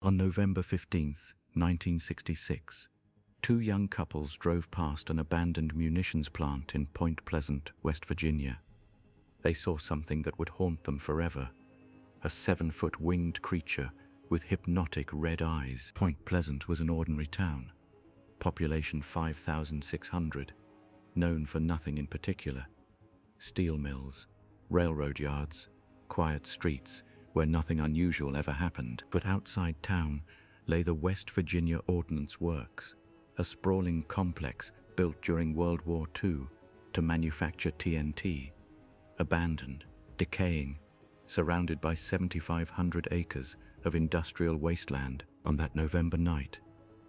On November 15th, 1966, two young couples drove past an abandoned munitions plant in Point Pleasant, West Virginia. They saw something that would haunt them forever, a 7-foot winged creature with hypnotic red eyes. Point Pleasant was an ordinary town, population 5,600, known for nothing in particular. Steel mills, railroad yards, quiet streets where nothing unusual ever happened. But outside town lay the West Virginia Ordnance Works, a sprawling complex built during World War II to manufacture TNT. Abandoned, decaying, surrounded by 7,500 acres of industrial wasteland. On that November night,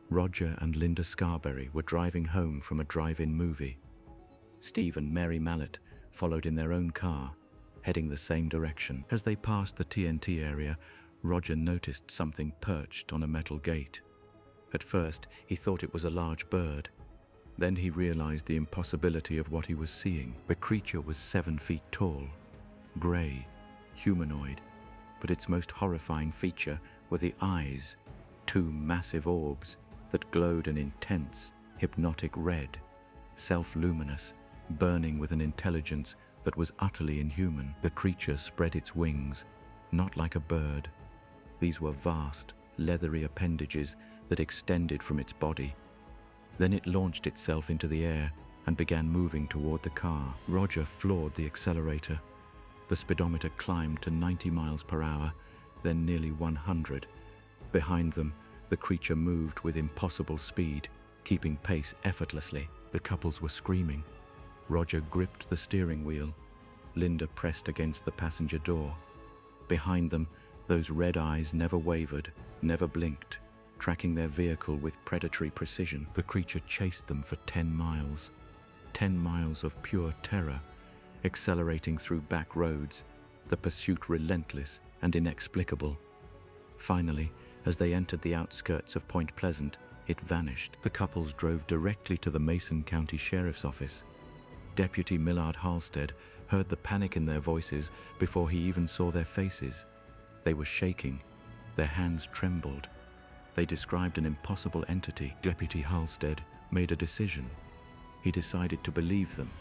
Roger and Linda Scarberry were driving home from a drive-in movie. Steve and Mary Mallet followed in their own car, heading the same direction. As they passed the TNT area, Roger noticed something perched on a metal gate. At first, he thought it was a large bird. Then he realized the impossibility of what he was seeing. The creature was 7 feet tall, gray, humanoid, but its most horrifying feature were the eyes, 2 massive orbs that glowed an intense, hypnotic red, self-luminous, burning with an intelligence that was utterly inhuman. The creature spread its wings, not like a bird. These were vast, leathery appendages that extended from its body. Then it launched itself into the air and began moving toward the car. Roger floored the accelerator. The speedometer climbed to 90 miles per hour, then nearly 100. Behind them, the creature moved with impossible speed, keeping pace effortlessly. The couples were screaming. Roger gripped the steering wheel. Linda pressed against the passenger door. Behind them, those red eyes never wavered, never blinked, tracking their vehicle with predatory precision. The creature chased them for 10 miles. 10 miles of pure terror, accelerating through back roads, the pursuit relentless and inexplicable. Finally, as they entered the outskirts of Point Pleasant, it vanished. The couples drove directly to the Mason County Sheriff's Office. Deputy Millard Halstead heard the panic in their voices before he even saw their faces. They were shaking. Their hands trembled. They described an impossible entity. Deputy Halstead made a decision. He decided to believe them.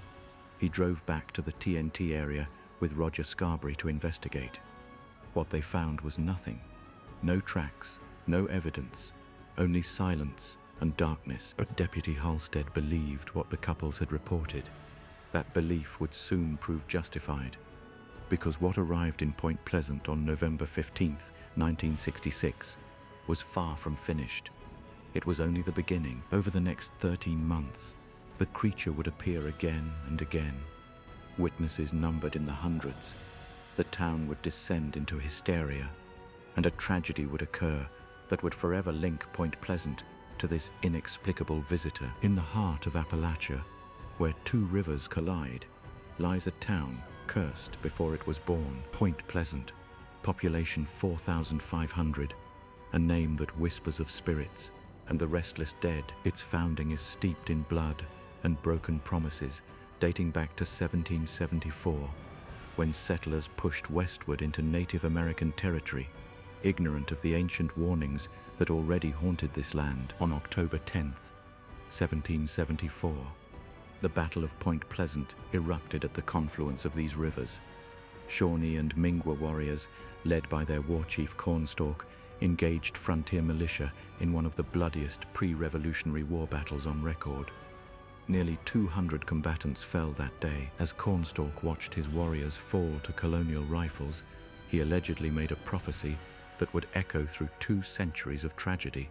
He drove back to the TNT area with Roger Scarberry to investigate. What they found was nothing. No tracks, no evidence, only silence and darkness. But Deputy Halstead believed what the couples had reported. That belief would soon prove justified, because what arrived in Point Pleasant on November 15th, 1966, was far from finished. It was only the beginning. Over the next 13 months, the creature would appear again and again. Witnesses numbered in the hundreds. The town would descend into hysteria, and a tragedy would occur that would forever link Point Pleasant to this inexplicable visitor. In the heart of Appalachia, where 2 rivers collide, lies a town cursed before it was born. Point Pleasant, population 4,500, a name that whispers of spirits and the restless dead. Its founding is steeped in blood and broken promises, dating back to 1774, when settlers pushed westward into Native American territory, ignorant of the ancient warnings that already haunted this land. On October 10th, 1774, the Battle of Point Pleasant erupted at the confluence of these rivers. Shawnee and Mingwa warriors, led by their war chief Cornstalk, engaged frontier militia in one of the bloodiest pre-Revolutionary War battles on record. Nearly 200 combatants fell that day. As Cornstalk watched his warriors fall to colonial rifles, he allegedly made a prophecy that would echo through 2 centuries of tragedy.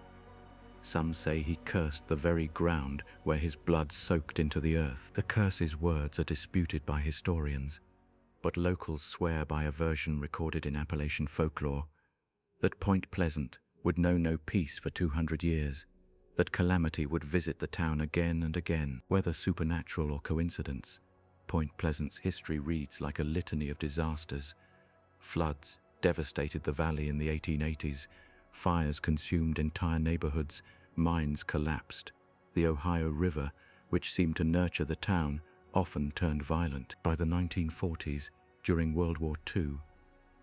Some say he cursed the very ground where his blood soaked into the earth. The curse's words are disputed by historians, but locals swear by a version recorded in Appalachian folklore that Point Pleasant would know no peace for 200 years, that calamity would visit the town again and again. Whether supernatural or coincidence, Point Pleasant's history reads like a litany of disasters. Floods devastated the valley in the 1880s, fires consumed entire neighborhoods, mines collapsed. The Ohio River, which seemed to nurture the town, often turned violent. By the 1940s, during World War II,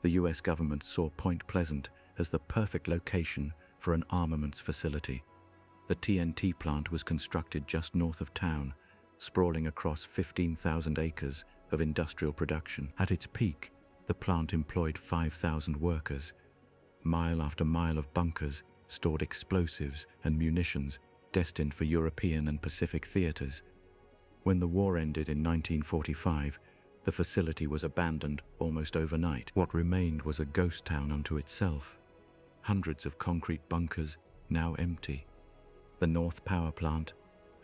the US government saw Point Pleasant as the perfect location for an armaments facility. The TNT plant was constructed just north of town, sprawling across 15,000 acres of industrial production. At its peak, the plant employed 5,000 workers. Mile after mile of bunkers stored explosives and munitions destined for European and Pacific theaters. When the war ended in 1945, the facility was abandoned almost overnight. What remained was a ghost town unto itself. Hundreds of concrete bunkers, now empty. The North Power Plant,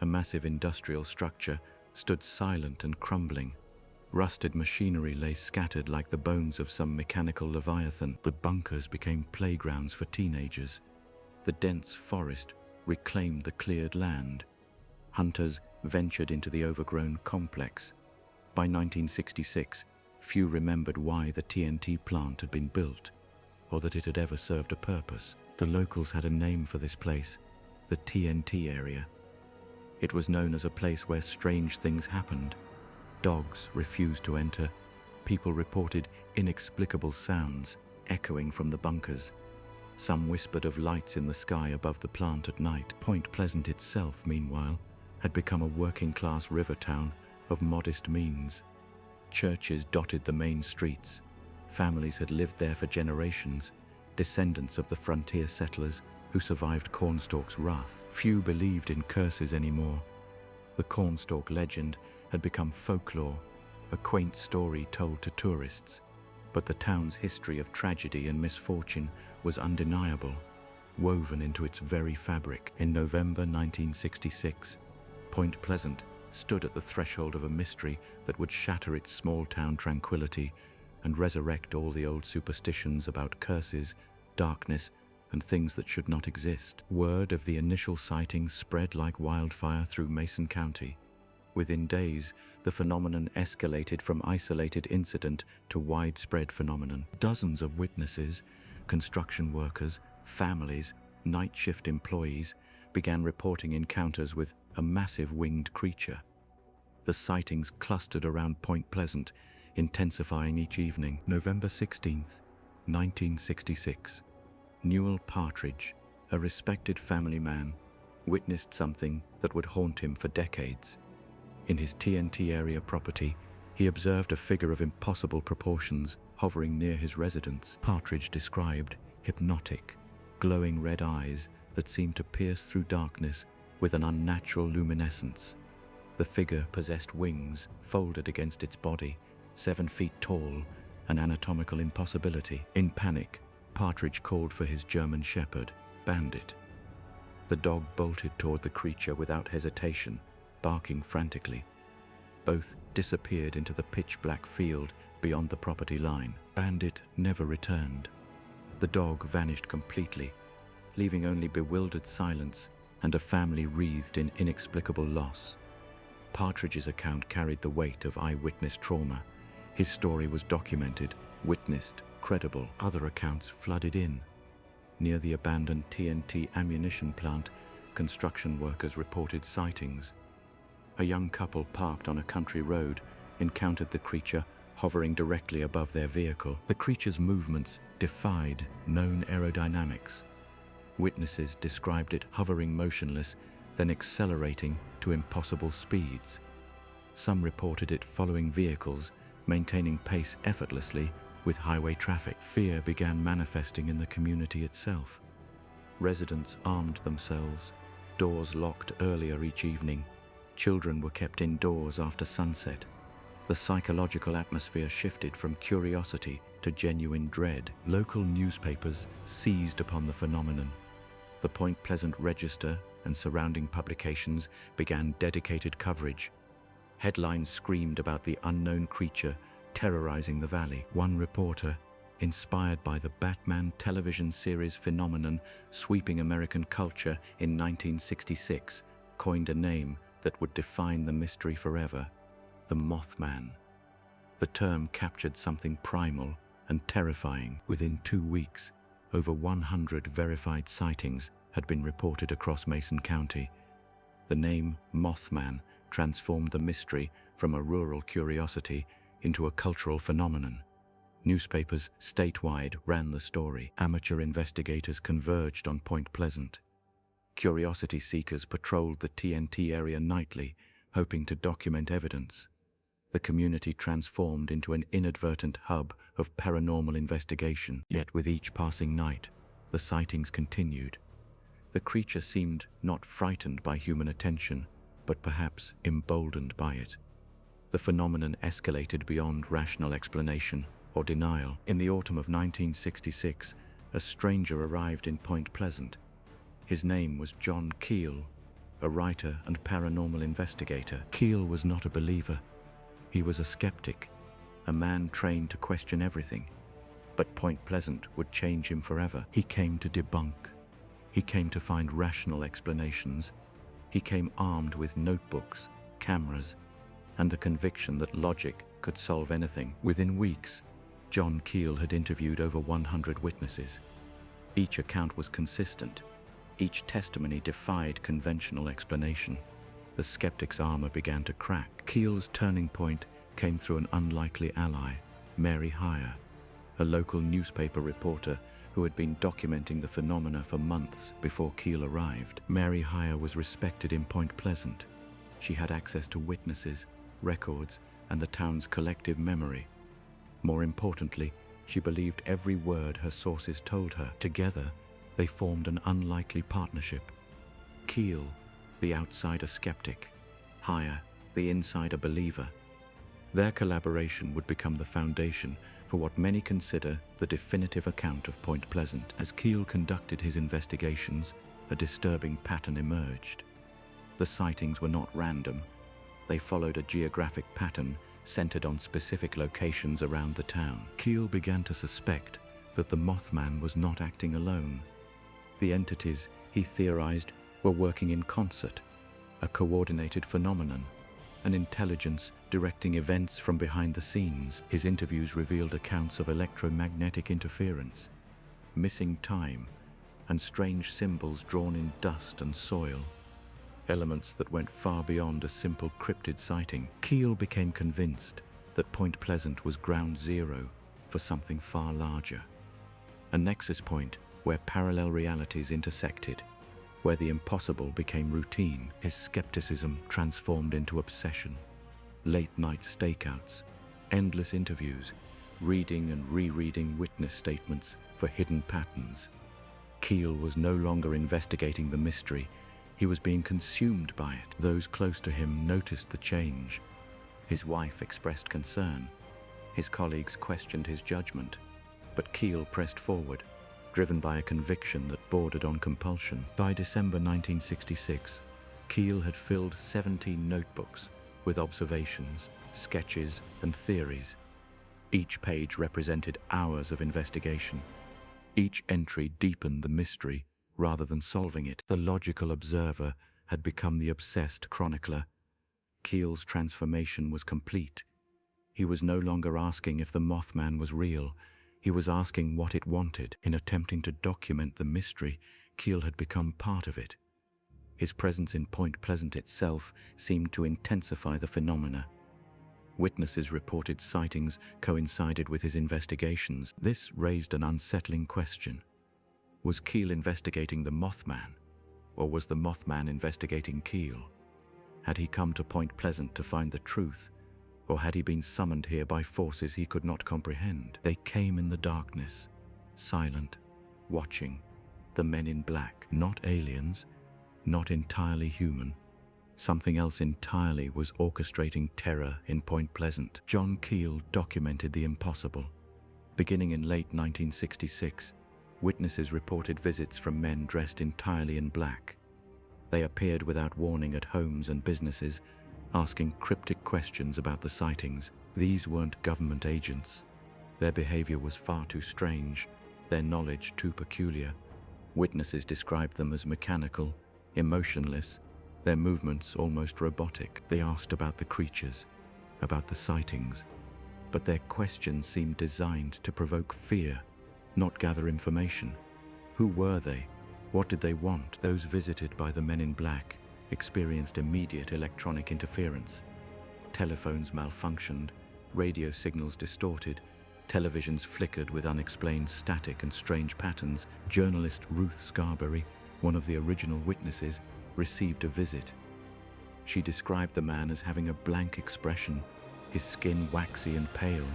a massive industrial structure, stood silent and crumbling. Rusted machinery lay scattered like the bones of some mechanical leviathan. The bunkers became playgrounds for teenagers. The dense forest reclaimed the cleared land. Hunters ventured into the overgrown complex. By 1966, few remembered why the TNT plant had been built, or that it had ever served a purpose. The locals had a name for this place, the TNT Area. It was known as a place where strange things happened. Dogs refused to enter. People reported inexplicable sounds echoing from the bunkers. Some whispered of lights in the sky above the plant at night. Point Pleasant itself, meanwhile, had become a working-class river town of modest means. Churches dotted the main streets. Families had lived there for generations, descendants of the frontier settlers who survived Cornstalk's wrath. Few believed in curses anymore. The Cornstalk legend had become folklore, a quaint story told to tourists. But the town's history of tragedy and misfortune was undeniable, woven into its very fabric. In November 1966, Point Pleasant stood at the threshold of a mystery that would shatter its small-town tranquility and resurrect all the old superstitions about curses, darkness, and things that should not exist. Word of the initial sightings spread like wildfire through Mason County. Within days, the phenomenon escalated from isolated incident to widespread phenomenon. Dozens of witnesses, construction workers, families, night shift employees began reporting encounters with a massive winged creature. The sightings clustered around Point Pleasant, intensifying each evening. November 16th, 1966. Newell Partridge, a respected family man, witnessed something that would haunt him for decades. In his TNT Area property, he observed a figure of impossible proportions hovering near his residence. Partridge described hypnotic, glowing red eyes that seemed to pierce through darkness with an unnatural luminescence. The figure possessed wings folded against its body, 7 feet tall, an anatomical impossibility. In panic, Partridge called for his German shepherd, Bandit. The dog bolted toward the creature without hesitation, barking frantically. Both disappeared into the pitch-black field beyond the property line. Bandit never returned. The dog vanished completely, leaving only bewildered silence and a family wreathed in inexplicable loss. Partridge's account carried the weight of eyewitness trauma. His story was documented, witnessed, credible. Other accounts flooded in. Near the abandoned TNT ammunition plant, construction workers reported sightings. A young couple parked on a country road encountered the creature hovering directly above their vehicle. The creature's movements defied known aerodynamics. Witnesses described it hovering motionless, then accelerating to impossible speeds. Some reported it following vehicles, maintaining pace effortlessly with highway traffic. Fear began manifesting in the community itself. Residents armed themselves, doors locked earlier each evening. Children were kept indoors after sunset. The psychological atmosphere shifted from curiosity to genuine dread. Local newspapers seized upon the phenomenon. The Point Pleasant Register and surrounding publications began dedicated coverage. Headlines screamed about the unknown creature terrorizing the valley. One reporter, inspired by the Batman television series phenomenon sweeping American culture in 1966, coined a name that would define the mystery forever: the Mothman. The term captured something primal and terrifying. Within 2 weeks, over 100 verified sightings had been reported across Mason County. The name Mothman transformed the mystery from a rural curiosity into a cultural phenomenon. Newspapers statewide ran the story. Amateur investigators converged on Point Pleasant. Curiosity seekers patrolled the TNT area nightly, hoping to document evidence. The community transformed into an inadvertent hub of paranormal investigation. Yet with each passing night, the sightings continued. The creature seemed not frightened by human attention, but perhaps emboldened by it. The phenomenon escalated beyond rational explanation or denial. In the autumn of 1966, a stranger arrived in Point Pleasant. His name was John Keel, a writer and paranormal investigator. Keel was not a believer. He was a skeptic, a man trained to question everything. But Point Pleasant would change him forever. He came to debunk. He came to find rational explanations. He came armed with notebooks, cameras, and the conviction that logic could solve anything. Within weeks, John Keel had interviewed over 100 witnesses. Each account was consistent. Each testimony defied conventional explanation. The skeptic's armor began to crack. Keel's turning point came through an unlikely ally, Mary Hyre, a local newspaper reporter who had been documenting the phenomena for months before Keel arrived. Mary Hyre was respected in Point Pleasant. She had access to witnesses, records, and the town's collective memory. More importantly, she believed every word her sources told her. Together, they formed an unlikely partnership. Keel, the outsider skeptic; Hyre, the insider believer. Their collaboration would become the foundation for what many consider the definitive account of Point Pleasant. As Keel conducted his investigations, a disturbing pattern emerged. The sightings were not random. They followed a geographic pattern centered on specific locations around the town. Keel began to suspect that the Mothman was not acting alone. The entities, he theorized, were working in concert, a coordinated phenomenon, an intelligence directing events from behind the scenes. His interviews revealed accounts of electromagnetic interference, missing time, and strange symbols drawn in dust and soil, elements that went far beyond a simple cryptid sighting. Keel became convinced that Point Pleasant was ground zero for something far larger, a nexus point where parallel realities intersected, where the impossible became routine. His skepticism transformed into obsession. Late-night stakeouts, endless interviews, reading and rereading witness statements for hidden patterns. Keel was no longer investigating the mystery. He was being consumed by it. Those close to him noticed the change. His wife expressed concern. His colleagues questioned his judgment. But Keel pressed forward, driven by a conviction that bordered on compulsion. By December 1966, Keel had filled 17 notebooks with observations, sketches, and theories. Each page represented hours of investigation. Each entry deepened the mystery rather than solving it. The logical observer had become the obsessed chronicler. Keel's transformation was complete. He was no longer asking if the Mothman was real. He was asking what it wanted. In attempting to document the mystery, Keel had become part of it. His presence in Point Pleasant itself seemed to intensify the phenomena. Witnesses reported sightings coincided with his investigations. This raised an unsettling question. Was Keel investigating the Mothman, or was the Mothman investigating Keel? Had he come to Point Pleasant to find the truth, or had he been summoned here by forces he could not comprehend? They came in the darkness, silent, watching. The men in black, not aliens, not entirely human. Something else entirely was orchestrating terror in Point Pleasant. John Keel documented the impossible. Beginning in late 1966, witnesses reported visits from men dressed entirely in black. They appeared without warning at homes and businesses, asking cryptic questions about the sightings. These weren't government agents. Their behavior was far too strange, their knowledge too peculiar. Witnesses described them as mechanical, emotionless, their movements almost robotic. They asked about the creatures, about the sightings, but their questions seemed designed to provoke fear, not gather information. Who were they? What did they want? Those visited by the men in black experienced immediate electronic interference. Telephones malfunctioned, radio signals distorted, Televisions flickered with unexplained static and strange patterns. Journalist Ruth Scarberry, one of the original witnesses, received a visit. She described the man as having a blank expression, his skin waxy and pale.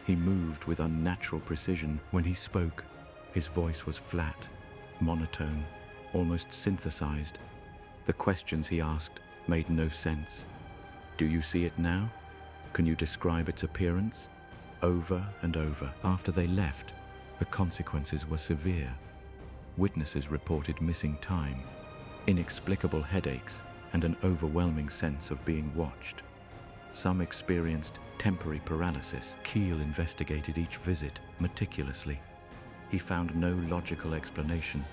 He moved with unnatural precision. When he spoke, his voice was flat, monotone, almost synthesized. The questions he asked made no sense. "Do you see it now? Can you describe its appearance?" Over and over. After they left, the consequences were severe. Witnesses reported missing time, inexplicable headaches, and an overwhelming sense of being watched. Some experienced temporary paralysis. Keel investigated each visit meticulously. He found no logical explanation.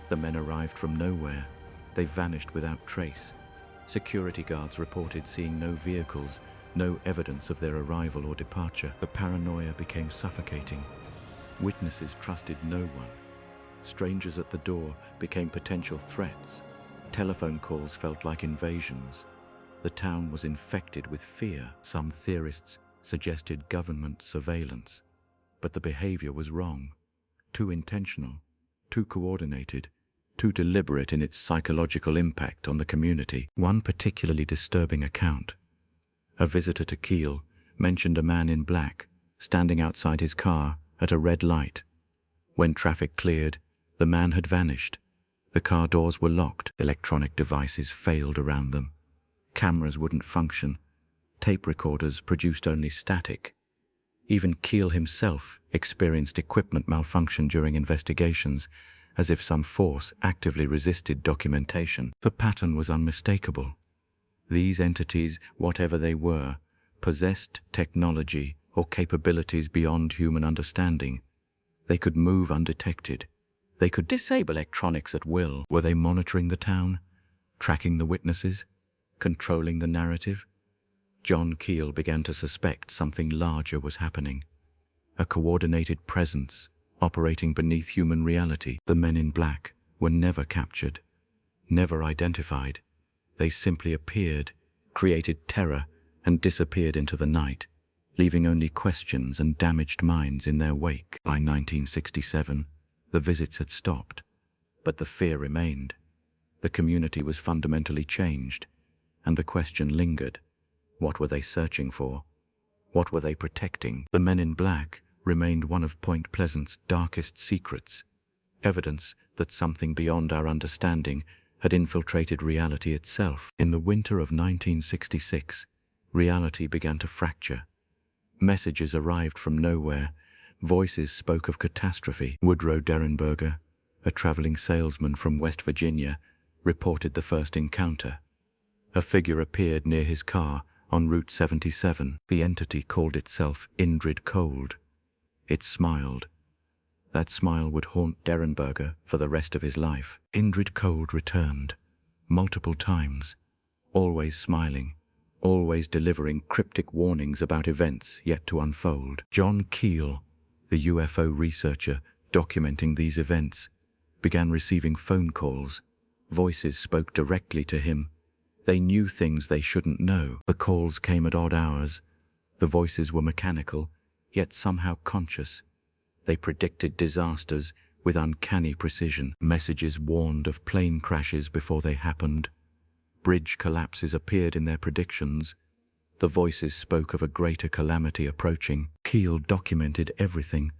The men arrived from nowhere. They vanished without trace. Security guards reported seeing no vehicles, no evidence of their arrival or departure. The paranoia became suffocating. Witnesses trusted no one. Strangers at the door became potential threats. Telephone calls felt like invasions. The town was infected with fear. Some theorists suggested government surveillance, but the behavior was wrong. Too intentional, too coordinated, too deliberate in its psychological impact on the community. One particularly disturbing account. A visitor to Keel mentioned a man in black standing outside his car at a red light. When traffic cleared, the man had vanished. The car doors were locked. Electronic devices failed around them. Cameras wouldn't function. Tape recorders produced only static. Even Keel himself experienced equipment malfunction during investigations, as if some force actively resisted documentation. The pattern was unmistakable. These entities, whatever they were, possessed technology or capabilities beyond human understanding. They could move undetected. They could disable electronics at will. Were they monitoring the town, tracking the witnesses, controlling the narrative? John Keel began to suspect something larger was happening. A coordinated presence operating beneath human reality. The men in black were never captured, never identified. They simply appeared, created terror, and disappeared into the night, leaving only questions and damaged minds in their wake. By 1967, the visits had stopped, but the fear remained. The community was fundamentally changed, and the question lingered. What were they searching for? What were they protecting? The men in black remained one of Point Pleasant's darkest secrets, evidence that something beyond our understanding had infiltrated reality itself. In the winter of 1966, reality began to fracture. Messages arrived from nowhere. Voices spoke of catastrophe. Woodrow Derenberger, a traveling salesman from West Virginia, reported the first encounter. A figure appeared near his car on Route 77. The entity called itself Indrid Cold. It smiled. That smile would haunt Derenberger for the rest of his life. Indrid Cold returned, multiple times, always smiling, always delivering cryptic warnings about events yet to unfold. John Keel, the UFO researcher documenting these events, began receiving phone calls. Voices spoke directly to him. They knew things they shouldn't know. The calls came at odd hours. The voices were mechanical, yet somehow conscious. They predicted disasters with uncanny precision. Messages warned of plane crashes before they happened. Bridge collapses appeared in their predictions. The voices spoke of a greater calamity approaching. Keel documented everything.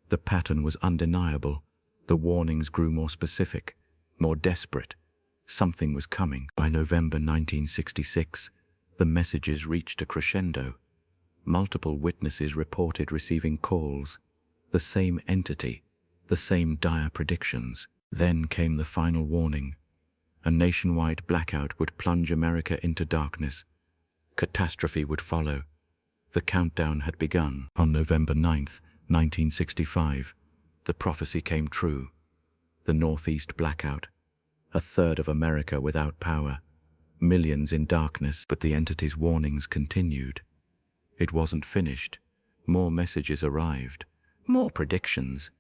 The pattern was undeniable. The warnings grew more specific, more desperate. Something was coming. By November 1966, the messages reached a crescendo. Multiple witnesses reported receiving calls. The same entity, the same dire predictions. Then came the final warning. A nationwide blackout would plunge America into darkness. Catastrophe would follow. The countdown had begun. On November 9th, 1965, the prophecy came true. The Northeast blackout. A third of America without power. Millions in darkness. But the entity's warnings continued. It wasn't finished. More messages arrived. More predictions.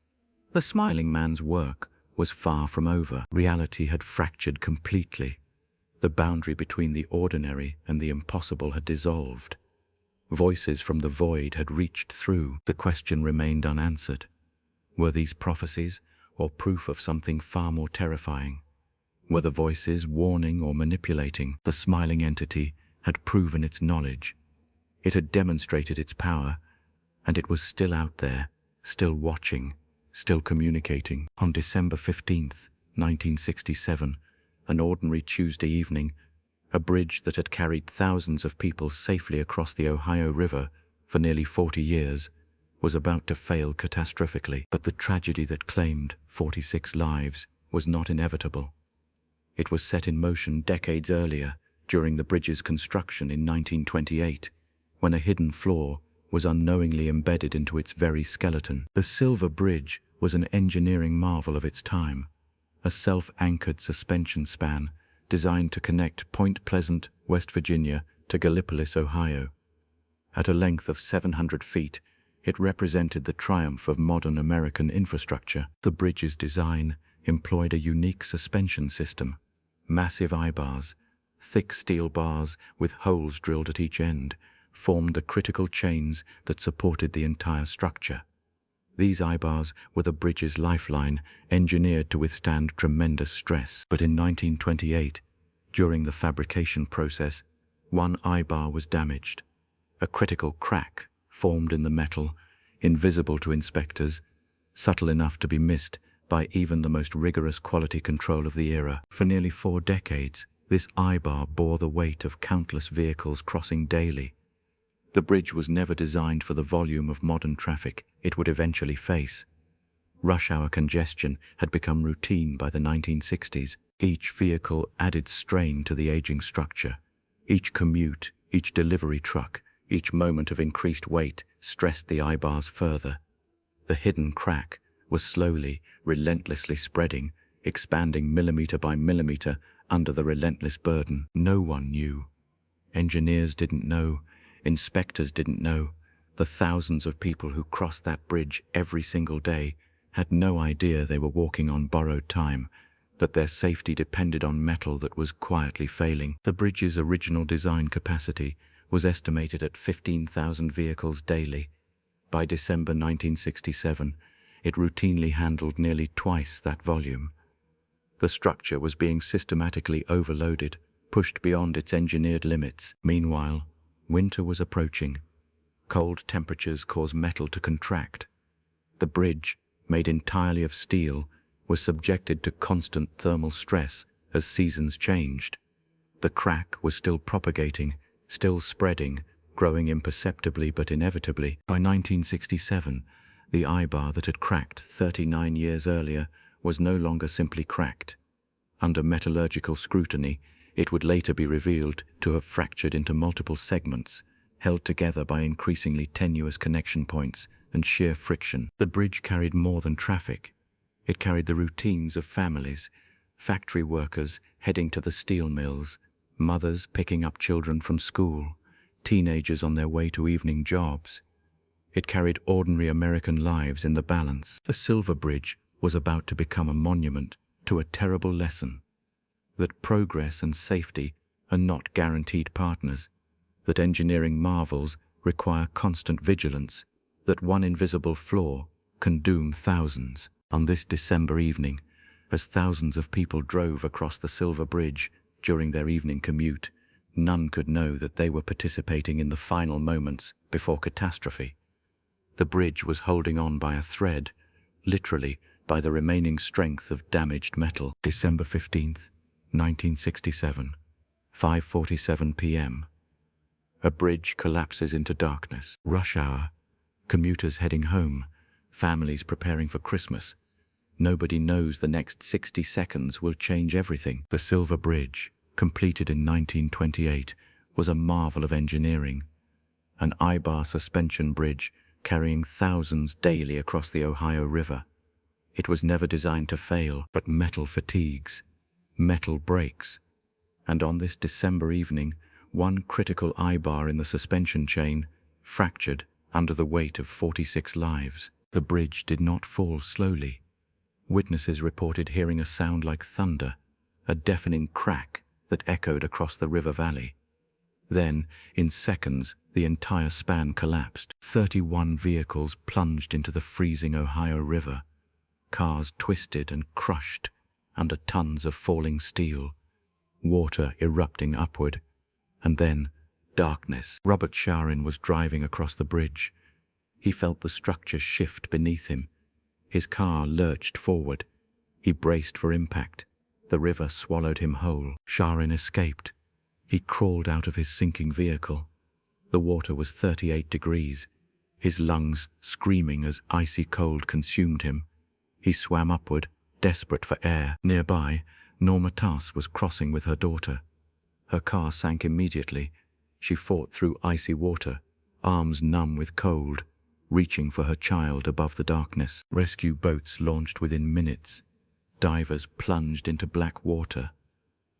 The smiling man's work was far from over. Reality had fractured completely. The boundary between the ordinary and the impossible had dissolved. Voices from the void had reached through. The question remained unanswered. Were these prophecies or proof of something far more terrifying? Were the voices warning or manipulating? The smiling entity had proven its knowledge. It had demonstrated its power, and it was still out there, still watching, still communicating. On December 15th, 1967, an ordinary Tuesday evening, a bridge that had carried thousands of people safely across the Ohio River for nearly 40 years was about to fail catastrophically. But the tragedy that claimed 46 lives was not inevitable. It was set in motion decades earlier, during the bridge's construction in 1928, when a hidden flaw was unknowingly embedded into its very skeleton. The Silver Bridge was an engineering marvel of its time, a self-anchored suspension span designed to connect Point Pleasant, West Virginia, to Gallipolis, Ohio. At a length of 700 feet, it represented the triumph of modern American infrastructure. The bridge's design employed a unique suspension system. Massive eye-bars, thick steel bars with holes drilled at each end, formed the critical chains that supported the entire structure. These eye-bars were the bridge's lifeline, engineered to withstand tremendous stress. But in 1928, during the fabrication process, one eye-bar was damaged. A critical crack formed in the metal, invisible to inspectors, subtle enough to be missed by even the most rigorous quality control of the era. For nearly 4 decades, this eye-bar bore the weight of countless vehicles crossing daily. The bridge was never designed for the volume of modern traffic it would eventually face. Rush hour congestion had become routine by the 1960s. Each vehicle added strain to the aging structure. Each commute, each delivery truck, each moment of increased weight stressed the eye-bars further. The hidden crack was slowly, relentlessly spreading, expanding millimeter by millimeter under the relentless burden. No one knew. Engineers didn't know. Inspectors didn't know. The thousands of people who crossed that bridge every single day had no idea they were walking on borrowed time, that their safety depended on metal that was quietly failing. The bridge's original design capacity was estimated at 15,000 vehicles daily. By December 1967, it routinely handled nearly twice that volume. The structure was being systematically overloaded, pushed beyond its engineered limits. Meanwhile, winter was approaching. Cold temperatures caused metal to contract. The bridge, made entirely of steel, was subjected to constant thermal stress as seasons changed. The crack was still propagating, still spreading, growing imperceptibly but inevitably. By 1967, the eye-bar that had cracked 39 years earlier was no longer simply cracked. Under metallurgical scrutiny, it would later be revealed to have fractured into multiple segments, held together by increasingly tenuous connection points and sheer friction. The bridge carried more than traffic. It carried the routines of families, factory workers heading to the steel mills, mothers picking up children from school, teenagers on their way to evening jobs. It carried ordinary American lives in the balance. The Silver Bridge was about to become a monument to a terrible lesson: that progress and safety are not guaranteed partners, that engineering marvels require constant vigilance, that one invisible flaw can doom thousands. On this December evening, as thousands of people drove across the Silver Bridge during their evening commute, none could know that they were participating in the final moments before catastrophe. The bridge was holding on by a thread, literally by the remaining strength of damaged metal. December 15th, 1967, 5:47 p.m. A bridge collapses into darkness. Rush hour, commuters heading home, families preparing for Christmas. Nobody knows the next 60 seconds will change everything. The Silver Bridge, completed in 1928, was a marvel of engineering. An eye-bar suspension bridge carrying thousands daily across the Ohio River. It was never designed to fail, but metal fatigues, metal breaks. And on this December evening, one critical eye-bar in the suspension chain fractured under the weight of 46 lives. The bridge did not fall slowly. Witnesses reported hearing a sound like thunder, a deafening crack that echoed across the river valley. Then, in seconds, the entire span collapsed. 31 vehicles plunged into the freezing Ohio River. Cars twisted and crushed under tons of falling steel, water erupting upward, and then darkness. Robert Sharin was driving across the bridge. He felt the structure shift beneath him. His car lurched forward. He braced for impact. The river swallowed him whole. Sharin escaped. He crawled out of his sinking vehicle. The water was 38 degrees, his lungs screaming as icy cold consumed him. He swam upward, desperate for air. Nearby, Norma Tass was crossing with her daughter. Her car sank immediately. She fought through icy water, arms numb with cold, reaching for her child above the darkness. Rescue boats launched within minutes. Divers plunged into black water,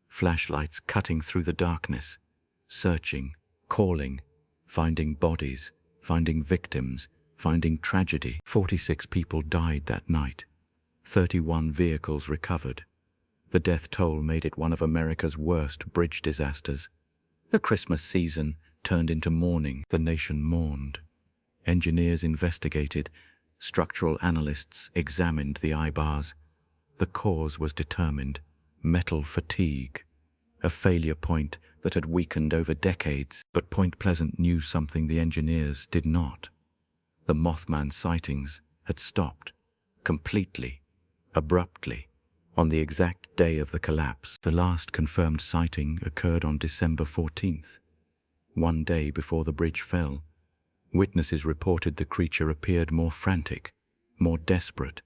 flashlights cutting through the darkness, searching, calling, finding bodies, finding victims, finding tragedy. 46 people died that night. 31 vehicles recovered. The death toll made it one of America's worst bridge disasters. The Christmas season turned into mourning. The nation mourned. Engineers investigated. Structural analysts examined the eye bars. The cause was determined: metal fatigue, a failure point that had weakened over decades. But Point Pleasant knew something the engineers did not. The Mothman sightings had stopped, completely, abruptly, on the exact day of the collapse. The last confirmed sighting occurred on December 14th, one day before the bridge fell. Witnesses reported the creature appeared more frantic, more desperate,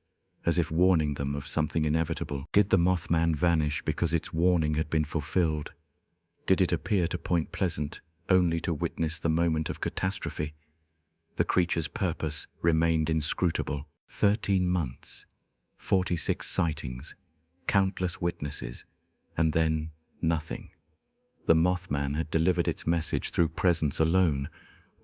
as if warning them of something inevitable. Did the Mothman vanish because its warning had been fulfilled? Did it appear to Point Pleasant only to witness the moment of catastrophe? The creature's purpose remained inscrutable. 13 months, 46 sightings, countless witnesses, and then nothing. The Mothman had delivered its message through presence alone.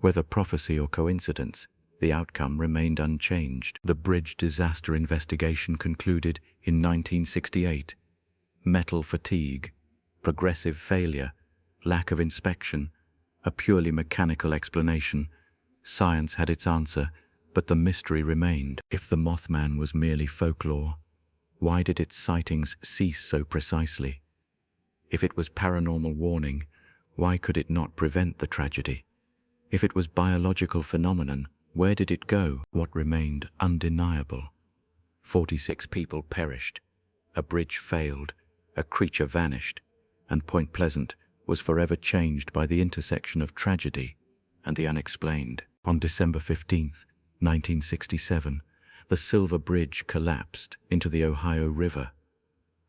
Whether prophecy or coincidence, the outcome remained unchanged. The bridge disaster investigation concluded in 1968. Metal fatigue, progressive failure, lack of inspection, a purely mechanical explanation. Science had its answer, but the mystery remained. If the Mothman was merely folklore, why did its sightings cease so precisely? If it was paranormal warning, why could it not prevent the tragedy? If it was biological phenomenon, where did it go? What remained undeniable? 46 people perished, a bridge failed, a creature vanished, and Point Pleasant was forever changed by the intersection of tragedy and the unexplained. On December 15th, 1967, the Silver Bridge collapsed into the Ohio River.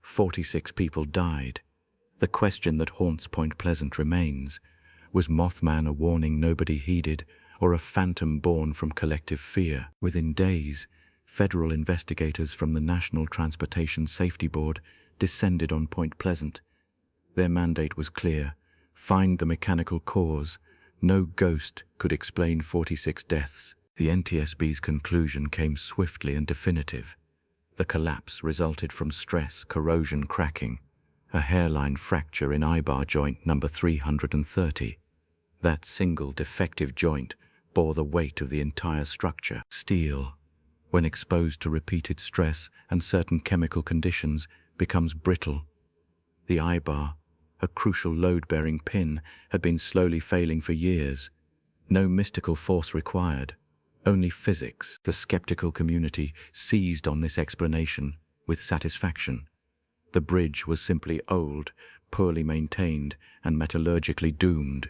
46 people died. The question that haunts Point Pleasant remains: was Mothman a warning nobody heeded, or a phantom born from collective fear? Within days, federal investigators from the National Transportation Safety Board descended on Point Pleasant. Their mandate was clear: find the mechanical cause. No ghost could explain 46 deaths. The NTSB's conclusion came swiftly and definitive. The collapse resulted from stress, corrosion, cracking, a hairline fracture in eyebar joint number 330. That single defective joint bore the weight of the entire structure. Steel, when exposed to repeated stress and certain chemical conditions, becomes brittle. The eyebar, a crucial load-bearing pin, had been slowly failing for years. No mystical force required, only physics. The skeptical community seized on this explanation with satisfaction. The bridge was simply old, poorly maintained, and metallurgically doomed.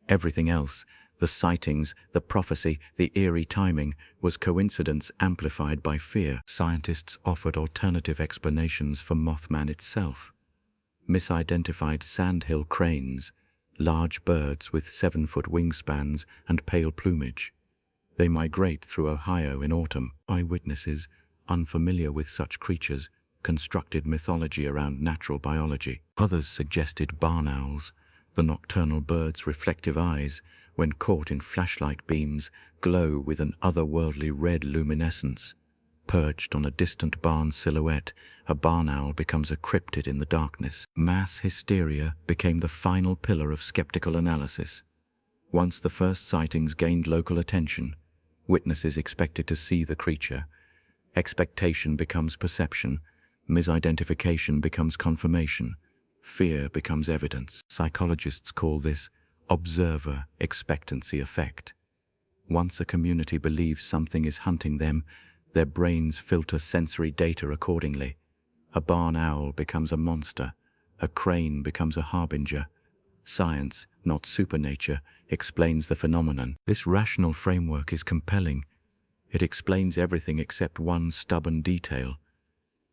Everything else, the sightings, the prophecy, the eerie timing, was coincidence amplified by fear. Scientists offered alternative explanations for Mothman itself. Misidentified sandhill cranes, large birds with 7-foot wingspans and pale plumage. They migrate through Ohio in autumn. Eyewitnesses, unfamiliar with such creatures, constructed mythology around natural biology. Others suggested barn owls, the nocturnal birds' reflective eyes, when caught in flashlight beams, glow with an otherworldly red luminescence. Perched on a distant barn silhouette, a barn owl becomes a cryptid in the darkness. Mass hysteria became the final pillar of skeptical analysis. Once the first sightings gained local attention, witnesses expected to see the creature. Expectation becomes perception, misidentification becomes confirmation, fear becomes evidence. Psychologists call this observer expectancy effect. Once a community believes something is hunting them, their brains filter sensory data accordingly. A barn owl becomes a monster, a crane becomes a harbinger. Science, not supernature, explains the phenomenon. This rational framework is compelling. It explains everything except one stubborn detail.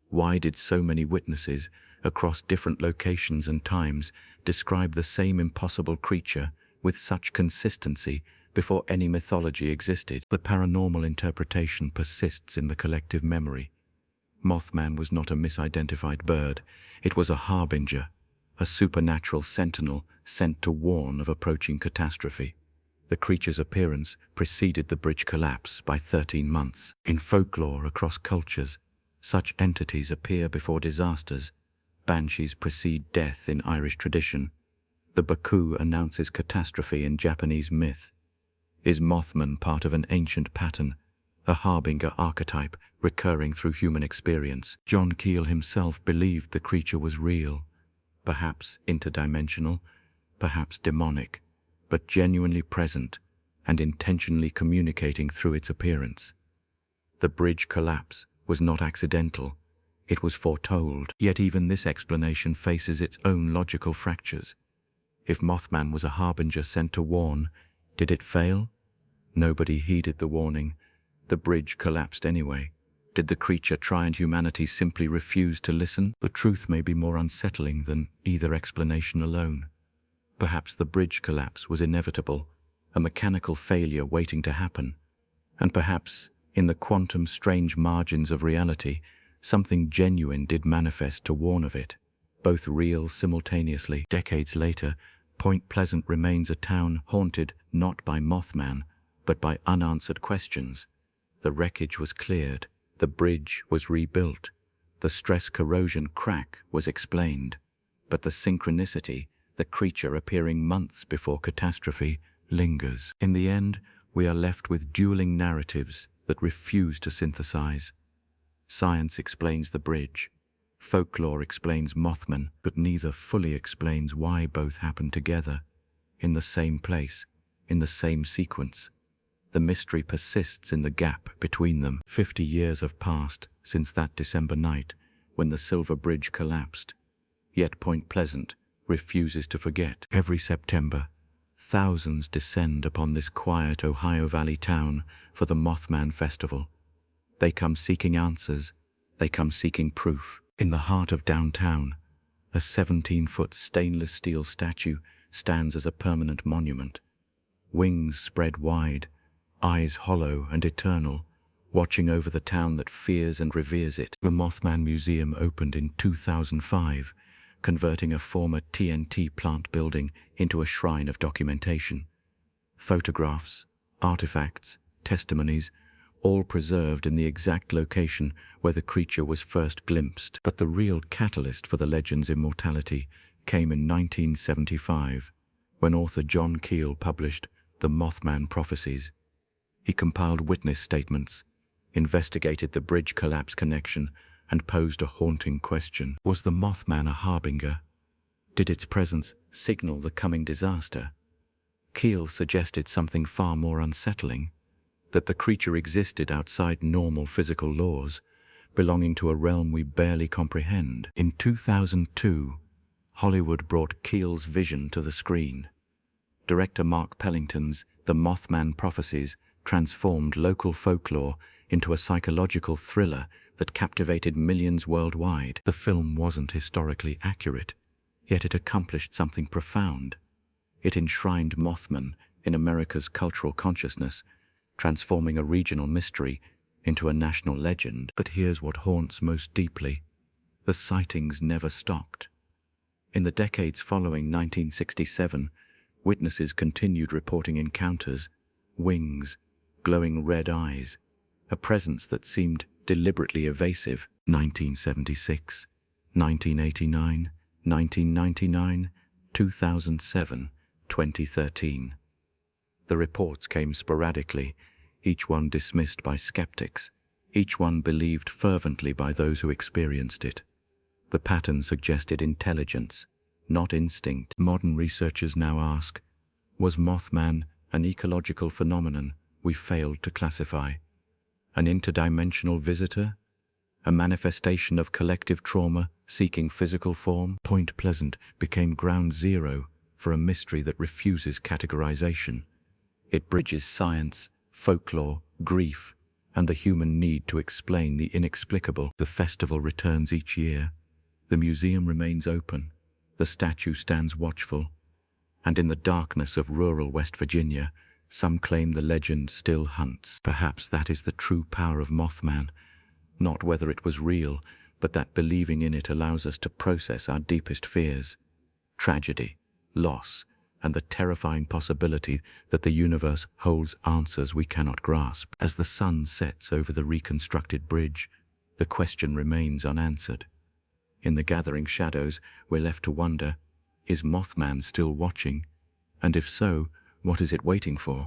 Why did so many witnesses, across different locations and times, describe the same impossible creature with such consistency before any mythology existed? The paranormal interpretation persists in the collective memory. Mothman was not a misidentified bird. It was a harbinger, a supernatural sentinel sent to warn of approaching catastrophe. The creature's appearance preceded the bridge collapse by 13 months. In folklore across cultures, such entities appear before disasters. Banshees precede death in Irish tradition. The Baku announces catastrophe in Japanese myth. Is Mothman part of an ancient pattern, a harbinger archetype recurring through human experience? John Keel himself believed the creature was real, perhaps interdimensional, perhaps demonic, but genuinely present and intentionally communicating through its appearance. The bridge collapse was not accidental, it was foretold. Yet even this explanation faces its own logical fractures. If Mothman was a harbinger sent to warn, did it fail? Nobody heeded the warning. The bridge collapsed anyway. Did the creature try and humanity simply refuse to listen? The truth may be more unsettling than either explanation alone. Perhaps the bridge collapse was inevitable, a mechanical failure waiting to happen. And perhaps, in the quantum strange margins of reality, something genuine did manifest to warn of it, both real simultaneously. Decades later, Point Pleasant remains a town haunted not by Mothman, but by unanswered questions. The wreckage was cleared, the bridge was rebuilt, the stress corrosion crack was explained, but the synchronicity, the creature appearing months before catastrophe, lingers. In the end, we are left with dueling narratives that refuse to synthesize. Science explains the bridge, folklore explains Mothman, but neither fully explains why both happened together, in the same place, in the same sequence. The mystery persists in the gap between them. 50 years have passed since that December night when the Silver Bridge collapsed. Yet Point Pleasant refuses to forget. Every September, thousands descend upon this quiet Ohio Valley town for the Mothman Festival. They come seeking answers. They come seeking proof. In the heart of downtown, a 17-foot stainless steel statue stands as a permanent monument. Wings spread wide, eyes hollow and eternal, watching over the town that fears and reveres it. The Mothman Museum opened in 2005, converting a former TNT plant building into a shrine of documentation. Photographs, artifacts, testimonies, all preserved in the exact location where the creature was first glimpsed. But the real catalyst for the legend's immortality came in 1975, when author John Keel published The Mothman Prophecies. He compiled witness statements, investigated the bridge collapse connection, and posed a haunting question. Was the Mothman a harbinger? Did its presence signal the coming disaster? Keel suggested something far more unsettling, that the creature existed outside normal physical laws, belonging to a realm we barely comprehend. In 2002, Hollywood brought Keel's vision to the screen. Director Mark Pellington's The Mothman Prophecies transformed local folklore into a psychological thriller that captivated millions worldwide. The film wasn't historically accurate, yet it accomplished something profound. It enshrined Mothman in America's cultural consciousness, transforming a regional mystery into a national legend. But here's what haunts most deeply. The sightings never stopped. In the decades following 1967, witnesses continued reporting encounters, wings, glowing red eyes, a presence that seemed deliberately evasive. 1976, 1989, 1999, 2007, 2013. The reports came sporadically, each one dismissed by skeptics, each one believed fervently by those who experienced it. The pattern suggested intelligence, not instinct. Modern researchers now ask, was Mothman an ecological phenomenon we failed to classify? An interdimensional visitor? A manifestation of collective trauma seeking physical form? Point Pleasant became ground zero for a mystery that refuses categorization. It bridges science, folklore, grief, and the human need to explain the inexplicable. The festival returns each year. The museum remains open. The statue stands watchful. And in the darkness of rural West Virginia, some claim the legend still hunts. Perhaps that is the true power of Mothman. Not whether it was real, but that believing in it allows us to process our deepest fears. Tragedy, loss, and the terrifying possibility that the universe holds answers we cannot grasp. As the sun sets over the reconstructed bridge, the question remains unanswered. In the gathering shadows, we're left to wonder, is Mothman still watching? And if so, what is it waiting for?